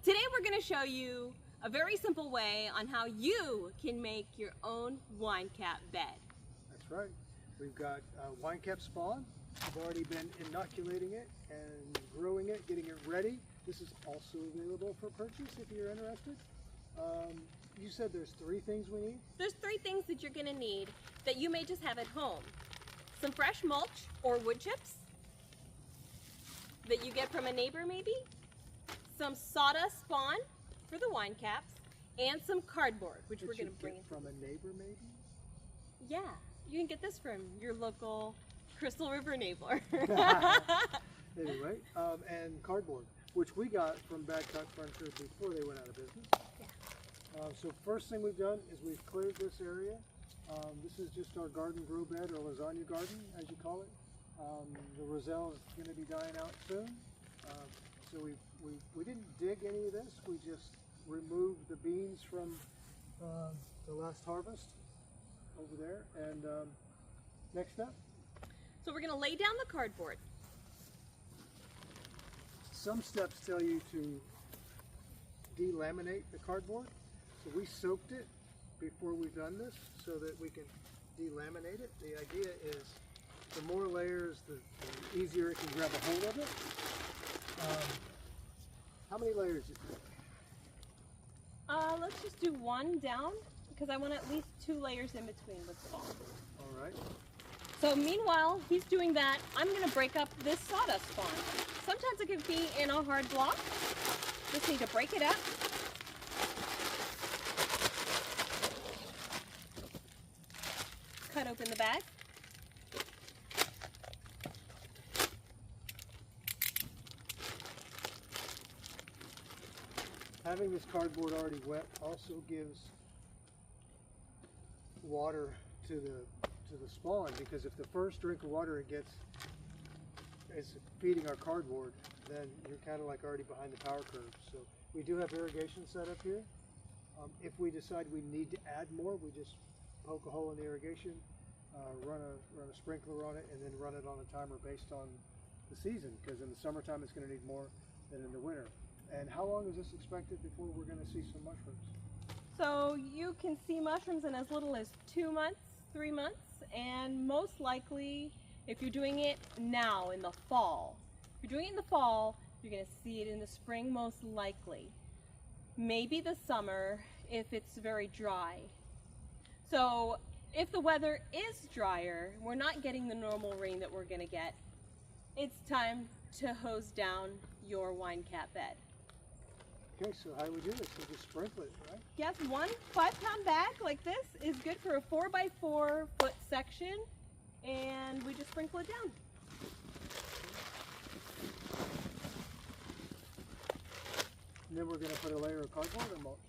Today we're going to show you a very simple way on how you can make your own wine cap bed. That's right. We've got wine cap spawn. We've already been inoculating it and growing it, getting it ready. This is also available for purchase if you're interested. You said there's 3 things we need? There's 3 things that you're going to need that you may just have at home. Some fresh mulch or wood chips that you get from a neighbor maybe, some sawdust spawn for the wine caps, and some cardboard, which we're going to bring in. From a neighbor maybe? Yeah, you can get this from your local Crystal River neighbor. Anyway, and cardboard, which we got from Bad Cut Furniture before they went out of business. Yeah. So first thing we've done is we've cleared this area. This is just our garden grow bed, or lasagna garden, as you call it. The roselle is going to be dying out soon. So we didn't dig any of this. We just removed the beans from the last harvest over there. And next up? So we're going to lay down the cardboard. Some steps tell you to delaminate the cardboard. So we soaked it before we've done this so that we can delaminate it. The idea is the more layers, the easier it can grab a hold of it. How many layers is it? Let's just do 1 down because I want at least 2 layers in between with spawn. All right. So meanwhile, he's doing that, I'm going to break up this sawdust spawn. Sometimes it can be in a hard block. Just need to break it up. Cut open the bag. Having this cardboard already wet also gives water to the spawn, because if the first drink of water it gets is feeding our cardboard, then you're kind of like already behind the power curve. So we do have irrigation set up here. If we decide we need to add more, we just poke a hole in the irrigation, run a sprinkler on it, and then run it on a timer based on the season, because in the summertime it's going to need more than in the winter. And how long is this expected before we're going to see some mushrooms? So you can see mushrooms in as little as 2 months, 3 months, and most likely if you're doing it now in the fall. If you're doing it in the fall, you're going to see it in the spring most likely. Maybe the summer if it's very dry. So if the weather is drier, we're not getting the normal rain that we're going to get, it's time to hose down your wine cap bed. Okay, so how do we do this? We just sprinkle it, right? Yes, 1 5-pound bag like this is good for a 4x4 foot section, and we just sprinkle it down. And then we're going to put a layer of cardboard or mulch?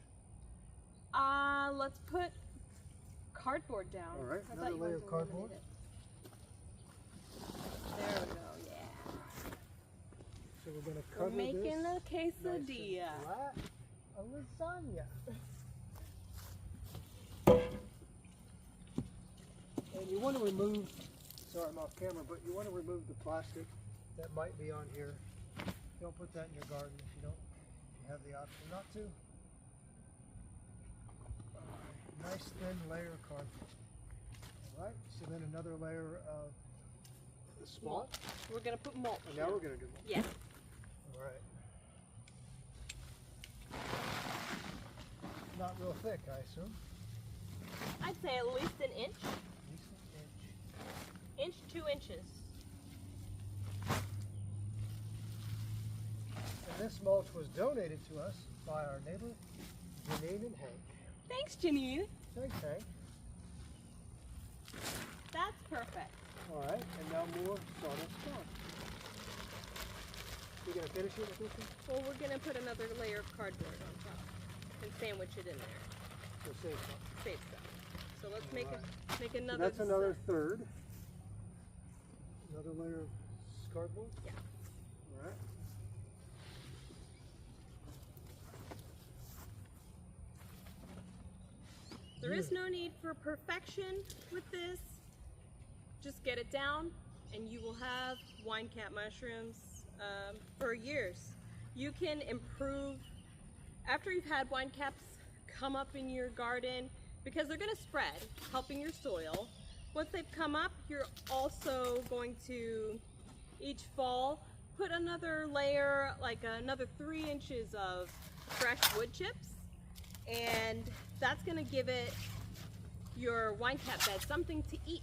Let's put cardboard down. All right, I thought another you layer wanted of to cardboard. eliminate it. There we go, yeah. So we're going to We're cover making this a nice quesadilla. and flat. A lasagna. And you want to remove, sorry I'm off camera, but you want to remove the plastic that might be on here. Don't put that in your garden if you have the option not to. Nice thin layer of cardboard. Alright, so then another layer of the spawn. Mulch. We're going to put mulch. And now we're going to do mulch. Yeah. Alright. Not real thick, I assume. I'd say at least an inch. Decent inch. 2 inches. And this mulch was donated to us by our neighbor, Janine and Hank. Thanks, Janine. Thanks, Hank. That's perfect. Alright, and now more sawdust spawn. You gonna finish it with this one? Well, we're going to put another layer of cardboard on top and sandwich it in there. So save some. Save some. So let's make So another. that's another third. Another layer of cardboard? Yeah. Alright. There is no need for perfection with this. Just get it down and you will have wine cap mushrooms for years. You can improve after you've had wine caps come up in your garden, because they're going to spread, helping your soil. Once they've come up, you're also going to, each fall, put another layer, like another 3 inches of fresh wood chips, and that's going to give it, your wine cap bed, something to eat,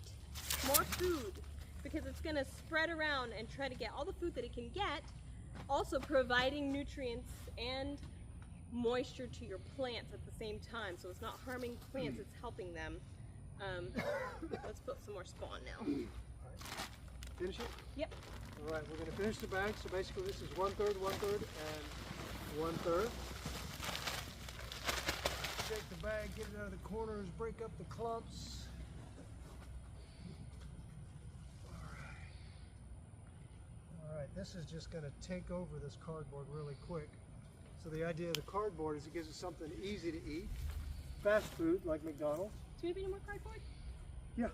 more food, because it's going to spread around and try to get all the food that it can get, also providing nutrients and moisture to your plants at the same time, so it's not harming plants, it's helping them. Let's put some more spawn now. Finish it? Yep. All right, we're going to finish the bag. So basically this is 1/3, 1/3, and 1/3. Take the bag, get it out of the corners, break up the clumps. All right, this is just going to take over this cardboard really quick. So the idea of the cardboard is it gives us something easy to eat. Fast food like McDonald's. Do we have any more cardboard? Yeah.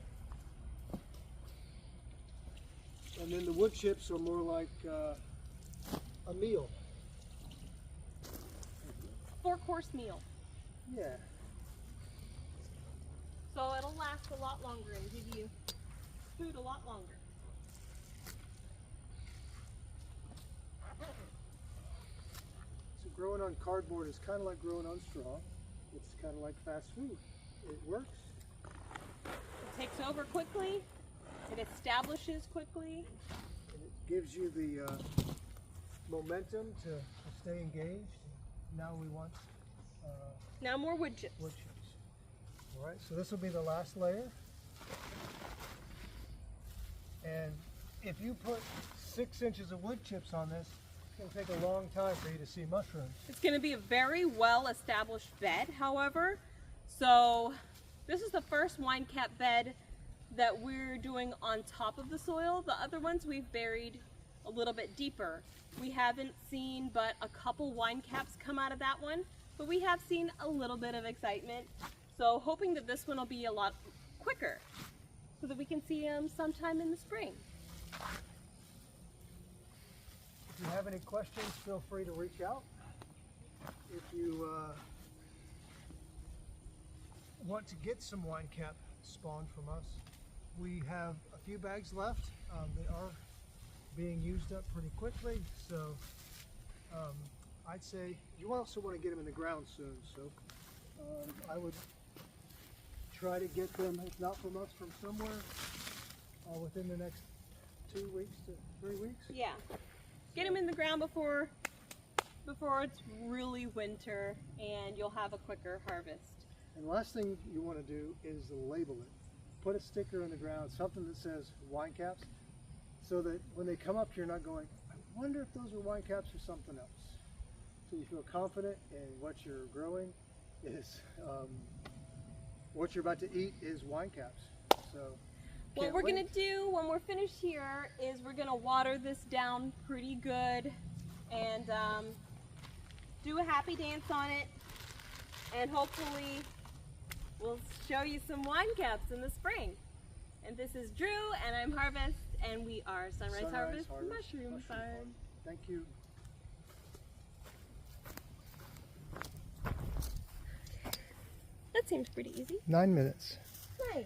And then the wood chips are more like a meal. 4-course meal. Yeah. So it'll last a lot longer and give you food a lot longer. So growing on cardboard is kind of like growing on straw. It's kind of like fast food. It works. It takes over quickly, it establishes quickly. And it gives you the momentum to stay engaged. Now we want Now more wood chips. wood chips. All right, so this will be the last layer. And if you put 6 inches of wood chips on this, it's going to take a long time for you to see mushrooms. It's going to be a very well established bed, however. So this is the first wine cap bed that we're doing on top of the soil. The other ones we've buried a little bit deeper. We haven't seen but a couple wine caps come out of that one, but we have seen a little bit of excitement. So hoping that this one will be a lot quicker so that we can see them sometime in the spring. If you have any questions, feel free to reach out. If you want to get some wine cap spawn from us, we have a few bags left. They are being used up pretty quickly, so I'd say you also want to get them in the ground soon. So I would try to get them, if not from us, from somewhere within the next 2 weeks to 3 weeks. Yeah, get them in the ground before it's really winter, and you'll have a quicker harvest. And the last thing you want to do is label it. Put a sticker in the ground, something that says wine caps, so that when they come up, you're not going, I wonder if those are wine caps or something else. So you feel confident in what you're growing is, what you're about to eat is wine caps. So what we're gonna do when we're finished here is we're gonna water this down pretty good and do a happy dance on it, and hopefully we'll show you some wine caps in the spring. And this is Drew, and I'm Harvest, and we are Sunrise Harvest Mushroom Farm. Thank you. That seems pretty easy. 9 minutes. Nice.